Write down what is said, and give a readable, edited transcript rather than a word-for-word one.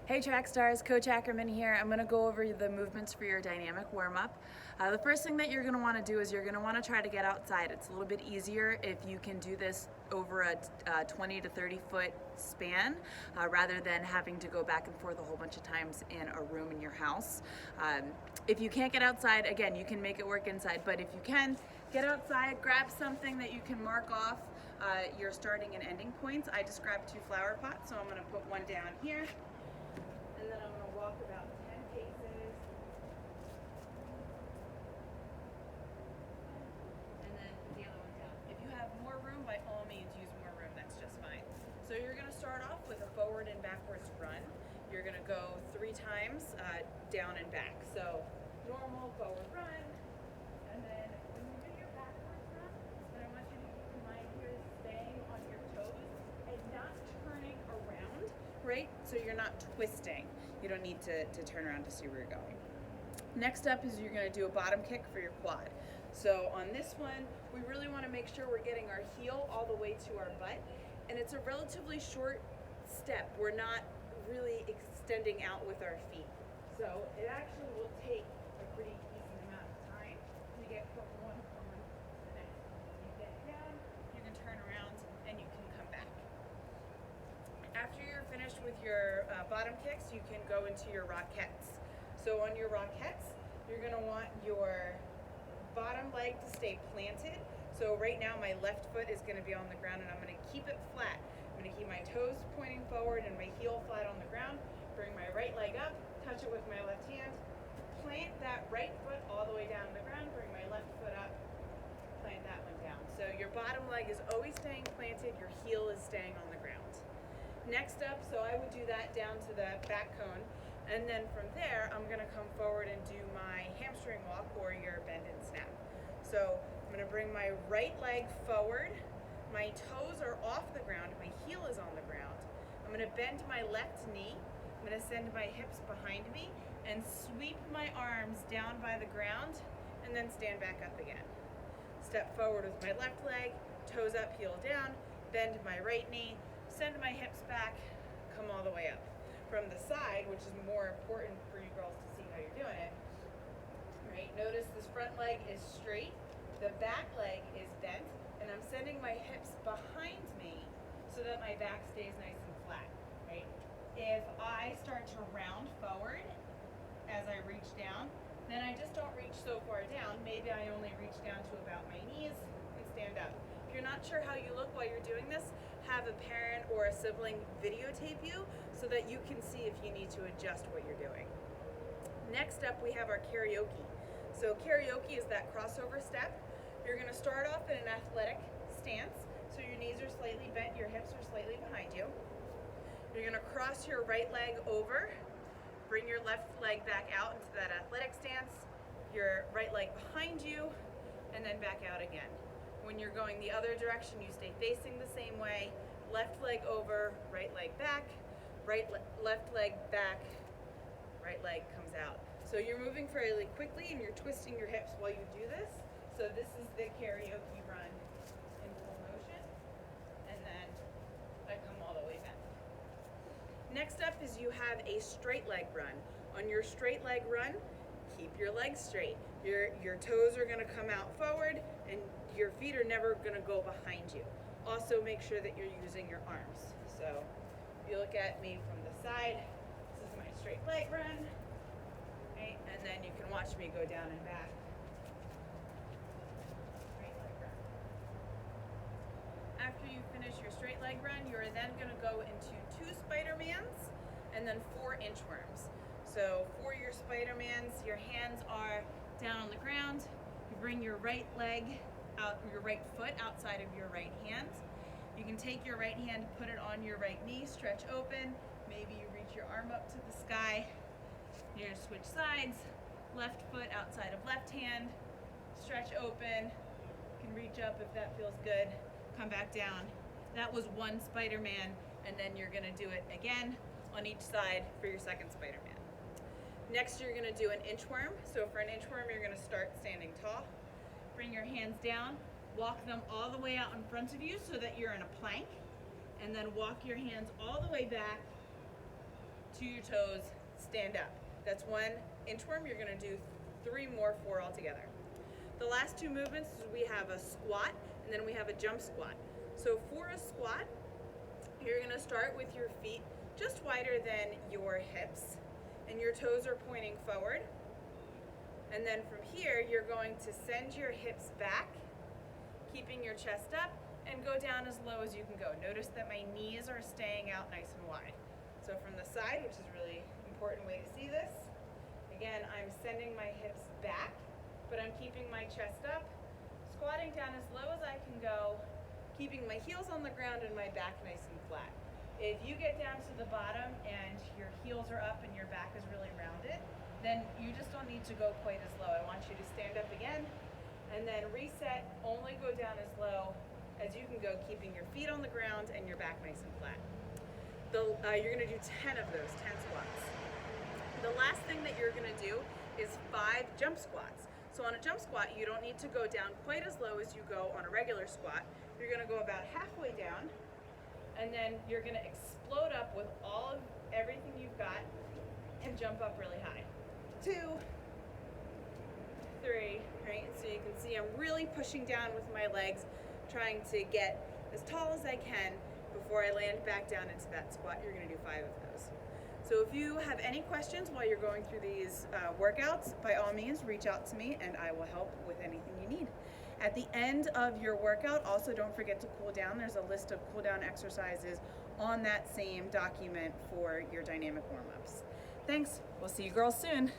Hey track stars, Coach Ackerman here. I'm going to go over the movements for your dynamic warm-up. The first thing that you're going to want to do is you're going to want to try to get outside. It's a little bit easier if you can do this over a 20 to 30 foot span rather than having to go back and forth a whole bunch of times in a room in your house. If you can't get outside, again, you can make it work inside, but if you can, get outside, grab something that you can mark off your starting and ending points. I just grabbed 2 flower pots, so I'm going to put one down here. And then I'm going to walk about 10 paces. And then put the other one down. If you have more room, by all means use more room. That's just fine. So you're going to start off with a forward and backwards run. You're going to go 3 times down and back. So normal forward run. And then when you do your backwards run, what I want you to keep in mind here is staying on your toes and not turning around. Right? So you're not twisting. You don't need to turn around to see where you're going. Next up is you're going to do a bottom kick for your quad. So on this one, we really want to make sure we're getting our heel all the way to our butt. And it's a relatively short step. We're not really extending out with our feet. So it actually will take a pretty decent amount of time to get from one form to the next. You get down, you can turn around, and you can come back. After you're finished with your bottom kicks, you can go into your Rockettes. So on your Rockettes, you're going to want your bottom leg to stay planted. So right now my left foot is going to be on the ground and I'm going to keep it flat. I'm going to keep my toes pointing forward and my heel flat on the ground. Bring my right leg up, touch it with my left hand, plant that right foot all the way down to the ground, bring my left foot up, plant that one down. So your bottom leg is always staying planted, your heel is staying on the ground. Next up, so I would do that down to the back cone, and then from there, I'm gonna come forward and do my hamstring walk or your bend and snap. So I'm gonna bring my right leg forward, my toes are off the ground, my heel is on the ground. I'm gonna bend my left knee, I'm gonna send my hips behind me, and sweep my arms down by the ground, and then stand back up again. Step forward with my left leg, toes up, heel down, bend my right knee, send my hips back, come all the way up. From the side, which is more important for you girls to see how you're doing it, right? Notice this front leg is straight, the back leg is bent, and I'm sending my hips behind me so that my back stays nice and flat, right? If I start to round forward as I reach down, then I just don't reach so far down. Maybe I only reach down to about my knees and stand up. If you're not sure how you look while you're doing this, have a parent or a sibling videotape you so that you can see if you need to adjust what you're doing. Next up, we have our karaoke. So karaoke is that crossover step. You're going to start off in an athletic stance. So your knees are slightly bent, your hips are slightly behind you. You're going to cross your right leg over, bring your left leg back out into that athletic stance, your right leg behind you, and then back out again. When you're going the other direction, you stay facing the same way. Left leg over, right leg back, left leg back, right leg comes out. So you're moving fairly quickly and you're twisting your hips while you do this. So this is the karaoke run in full motion. And then I come all the way back. Next up is you have a straight leg run. On your straight leg run, keep your legs straight. Your toes are going to come out forward and your feet are never going to go behind you. Also make sure that you're using your arms. So if you look at me from the side, this is my straight leg run, right? And then you can watch me go down and back. Straight leg run. After you finish your straight leg run, you're then going to go into 2 Spidermans and then 4 inchworms. So for your Spidermans, your hands are down on the ground. You bring your right leg out, your right foot outside of your right hand. You can take your right hand, put it on your right knee, stretch open. Maybe you reach your arm up to the sky. You're gonna switch sides. Left foot outside of left hand, stretch open. You can reach up if that feels good. Come back down. That was 1 Spiderman, and then you're gonna do it again on each side for your second Spiderman. Next, you're gonna do an inchworm. So for an inchworm, you're gonna start standing tall. Bring your hands down, walk them all the way out in front of you so that you're in a plank, and then walk your hands all the way back to your toes, stand up. That's one inchworm. You're gonna do 3 more, 4 altogether. The last 2 movements is we have a squat and then we have a jump squat. So for a squat, you're gonna start with your feet just wider than your hips and your toes are pointing forward. And then from here, you're going to send your hips back, keeping your chest up, and go down as low as you can go. Notice that my knees are staying out nice and wide. So from the side, which is a really important way to see this, again, I'm sending my hips back, but I'm keeping my chest up, squatting down as low as I can go, keeping my heels on the ground and my back nice and flat. If you get down to the bottom and your heels are up and your back is really rounded, then you just don't need to go quite as low. I want you to stand up again and then reset, only go down as low as you can go, keeping your feet on the ground and your back nice and flat. You're gonna do 10 of those, 10 squats. The last thing that you're gonna do is 5 jump squats. So on a jump squat, you don't need to go down quite as low as you go on a regular squat. You're gonna go about halfway down, and then you're gonna explode up with everything you've got and jump up really high. 2, 3, right? So you can see I'm really pushing down with my legs, trying to get as tall as I can before I land back down into that squat. You're gonna do 5 of those. So if you have any questions while you're going through these workouts, by all means, reach out to me and I will help with anything you need. At the end of your workout, also don't forget to cool down. There's a list of cool down exercises on that same document for your dynamic warm-ups. Thanks. We'll see you girls soon.